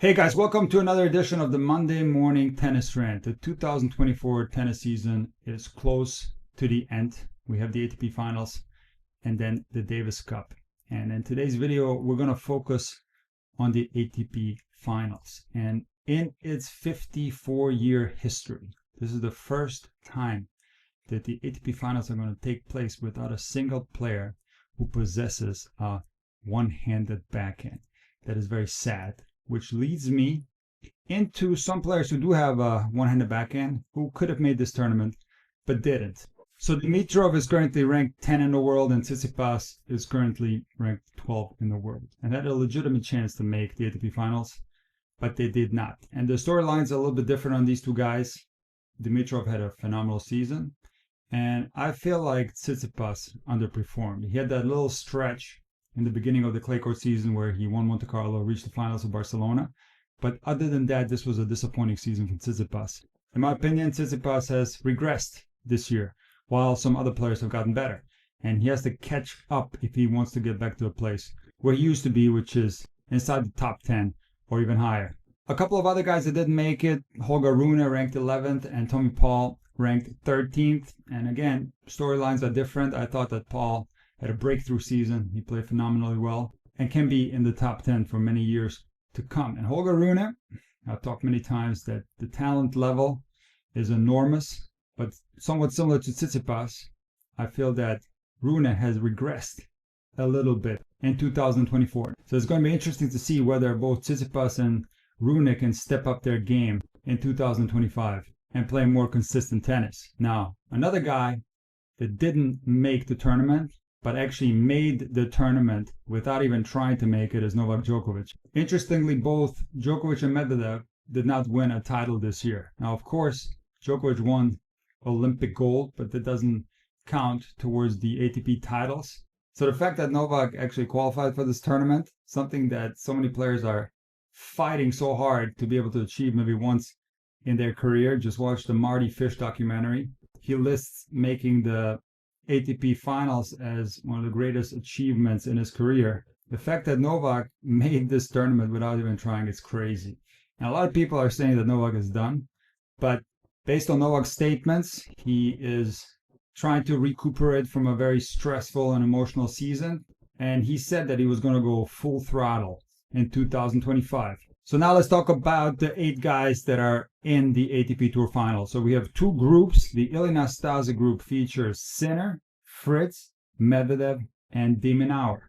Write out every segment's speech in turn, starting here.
Hey guys, welcome to another edition of the Monday Morning Tennis Rant. The 2024 tennis season is close to the end. We have the ATP Finals and then the Davis Cup. And in today's video, we're going to focus on the ATP Finals. And in its 54-year history, this is the first time that the ATP Finals are going to take place without a single player who possesses a one-handed backhand. That is very sad, which leads me into some players who do have a one-handed backhand who could have made this tournament but didn't. So Dimitrov is currently ranked 10 in the world and Tsitsipas is currently ranked 12 in the world and had a legitimate chance to make the ATP Finals, but they did not. And the storyline's a little bit different on these two guys. Dimitrov had a phenomenal season, and I feel like Tsitsipas underperformed. He had that little stretch in the beginning of the clay court season where he won Monte Carlo, reached the finals of Barcelona. But other than that, this was a disappointing season for Tsitsipas. In my opinion, Tsitsipas has regressed this year, while some other players have gotten better. And he has to catch up if he wants to get back to a place where he used to be, which is inside the top 10 or even higher. A couple of other guys that didn't make it, Holger Rune ranked 11th and Tommy Paul ranked 13th. And again, storylines are different. I thought that Paul had a breakthrough season. He played phenomenally well and can be in the top 10 for many years to come. And Holger Rune, I've talked many times that the talent level is enormous, but somewhat similar to Tsitsipas. I feel that Rune has regressed a little bit in 2024. So it's going to be interesting to see whether both Tsitsipas and Rune can step up their game in 2025 and play more consistent tennis. Now, another guy that didn't make the tournament but actually made the tournament without even trying to make it is Novak Djokovic. Interestingly, both Djokovic and Medvedev did not win a title this year. Now, of course, Djokovic won Olympic gold, but that doesn't count towards the ATP titles. So the fact that Novak actually qualified for this tournament, something that so many players are fighting so hard to be able to achieve maybe once in their career. Just watch the Marty Fish documentary. He lists making the ATP Finals as one of the greatest achievements in his career. The fact that Novak made this tournament without even trying is crazy. And a lot of people are saying that Novak is done, but based on Novak's statements, he is trying to recuperate from a very stressful and emotional season, and he said that he was going to go full throttle in 2025. So now let's talk about the 8 guys that are in the ATP Tour Finals. So we have 2 groups. The Elina Stase group features Sinner, Fritz, Medvedev, and de Minaur.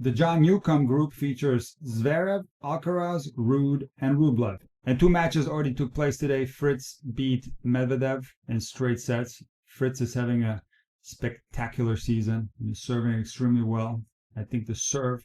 The John Newcomb group features Zverev, Alcaraz, Ruud, and Rublev. And 2 matches already took place today. Fritz beat Medvedev in straight sets. Fritz is having a spectacular season. He's serving extremely well. I think the serve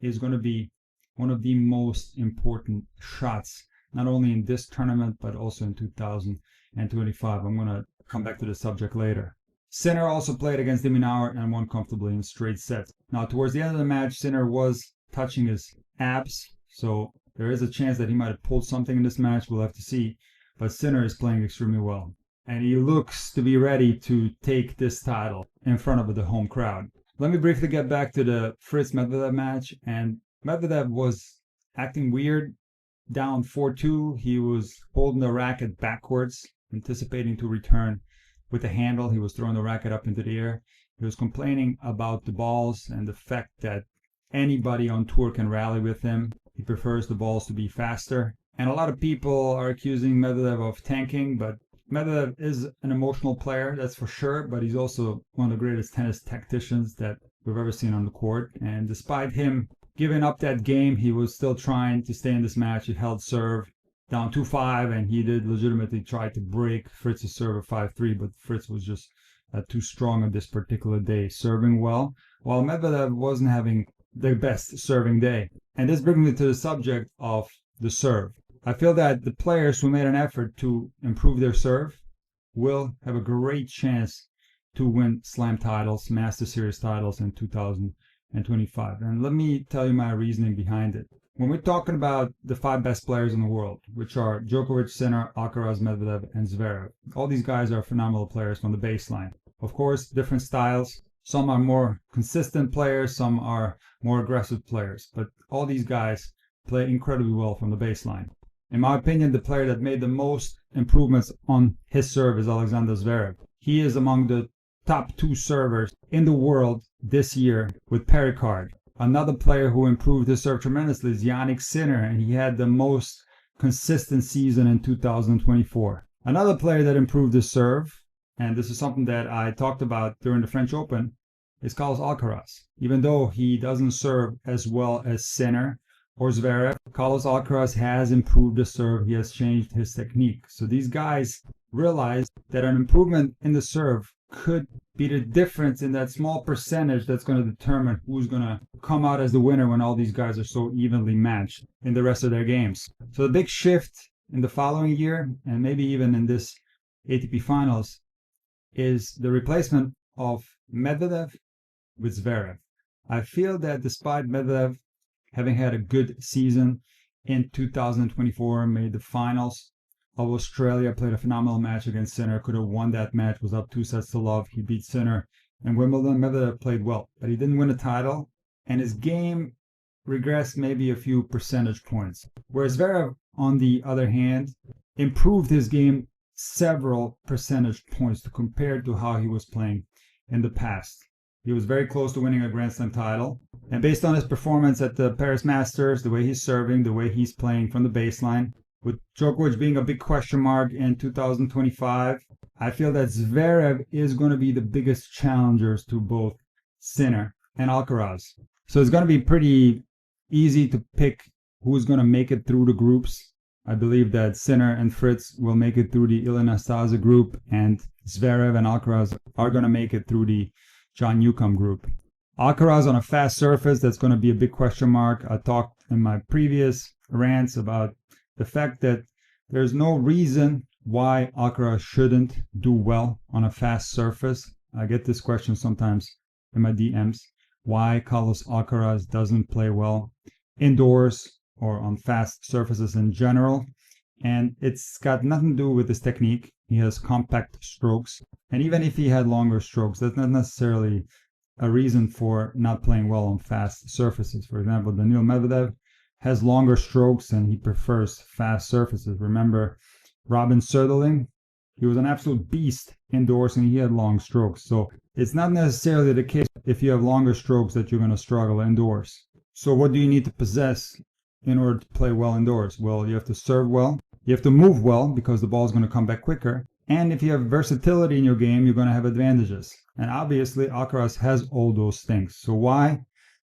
is going to be one of the most important shots, not only in this tournament, but also in 2025. I'm going to come back to the subject later. Sinner also played against de Minaur and won comfortably in straight sets. Now, towards the end of the match, Sinner was touching his abs, so there is a chance that he might have pulled something in this match. We'll have to see. But Sinner is playing extremely well, and he looks to be ready to take this title in front of the home crowd. Let me briefly get back to the Fritz-Medvedev match, and Medvedev was acting weird, down 4-2. He was holding the racket backwards, anticipating to return with the handle. He was throwing the racket up into the air. He was complaining about the balls and the fact that anybody on tour can rally with him. He prefers the balls to be faster. And a lot of people are accusing Medvedev of tanking, but Medvedev is an emotional player, that's for sure, but he's also one of the greatest tennis tacticians that we've ever seen on the court. And despite him giving up that game, he was still trying to stay in this match. He held serve down 2-5, and he did legitimately try to break Fritz's serve at 5-3, but Fritz was just too strong on this particular day, serving well, while Medvedev wasn't having the best serving day. And this brings me to the subject of the serve. I feel that the players who made an effort to improve their serve will have a great chance to win Slam titles, Master Series titles in 2025. And let me tell you my reasoning behind it. When we're talking about the 5 best players in the world, which are Djokovic, Sinner, Alcaraz, Medvedev, and Zverev, all these guys are phenomenal players from the baseline. Of course, different styles. Some are more consistent players, some are more aggressive players, but all these guys play incredibly well from the baseline. In my opinion, the player that made the most improvements on his serve is Alexander Zverev. He is among the top 2 servers in the world this year with Pericard. Another player who improved his serve tremendously is Jannik Sinner, and he had the most consistent season in 2024. Another player that improved his serve, and this is something that I talked about during the French Open, is Carlos Alcaraz. Even though he doesn't serve as well as Sinner or Zverev, Carlos Alcaraz has improved his serve. He has changed his technique. So these guys realize that an improvement in the serve could be the difference in that small percentage that's going to determine who's going to come out as the winner when all these guys are so evenly matched in the rest of their games. So the big shift in the following year, and maybe even in this ATP Finals, is the replacement of Medvedev with Zverev. I feel that despite Medvedev having had a good season in 2024, made the finals of Australia, played a phenomenal match against Sinner, could have won that match, was up 2-0. He beat Sinner. And Wimbledon, Medvedev played well, but he didn't win a title, and his game regressed maybe a few percentage points. Whereas Zverev, on the other hand, improved his game several percentage points compared to how he was playing in the past. He was very close to winning a Grand Slam title. And based on his performance at the Paris Masters, the way he's serving, the way he's playing from the baseline, with Djokovic being a big question mark in 2025, I feel that Zverev is going to be the biggest challengers to both Sinner and Alcaraz. So it's going to be pretty easy to pick who's going to make it through the groups. I believe that Sinner and Fritz will make it through the Ilya group, and Zverev and Alcaraz are going to make it through the John Newcomb group. Alcaraz on a fast surface, that's going to be a big question mark. I talked in my previous rants about the fact that there's no reason why Alcaraz shouldn't do well on a fast surface. I get this question sometimes in my DMs. Why Carlos Alcaraz doesn't play well indoors or on fast surfaces in general. And it's got nothing to do with his technique. He has compact strokes. And even if he had longer strokes, that's not necessarily a reason for not playing well on fast surfaces. For example, Daniil Medvedev has longer strokes and he prefers fast surfaces. Remember, Robin Söderling, he was an absolute beast indoors and he had long strokes. So it's not necessarily the case if you have longer strokes that you're going to struggle indoors. So what do you need to possess in order to play well indoors? Well, you have to serve well. You have to move well because the ball is going to come back quicker. And if you have versatility in your game, you're going to have advantages. And obviously, Alcaraz has all those things. So why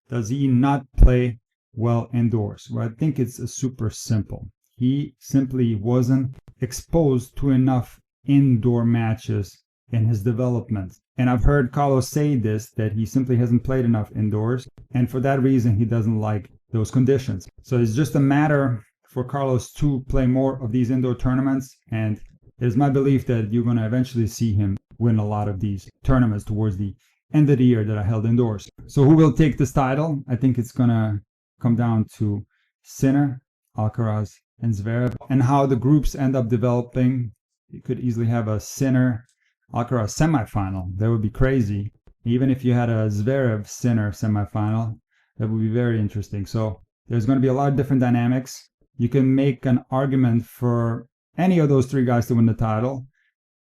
does he not play well indoors? Well, I think it's super simple. He simply wasn't exposed to enough indoor matches in his development. And I've heard Carlos say this, that he simply hasn't played enough indoors. And for that reason, he doesn't like those conditions. So it's just a matter for Carlos to play more of these indoor tournaments. And it is my belief that you're going to eventually see him win a lot of these tournaments towards the end of the year that are held indoors. So who will take this title? I think it's going to come down to Sinner, Alcaraz, and Zverev, and how the groups end up developing. You could easily have a Sinner Alcaraz semifinal. That would be crazy. Even if you had a Zverev Sinner semifinal, that would be very interesting. So there's going to be a lot of different dynamics. You can make an argument for any of those three guys to win the title,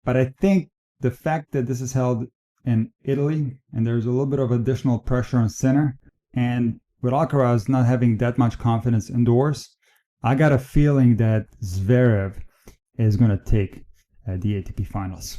but I think the fact that this is held in Italy and there's a little bit of additional pressure on Sinner, and with Alcaraz not having that much confidence indoors, I got a feeling that Zverev is going to take the ATP Finals.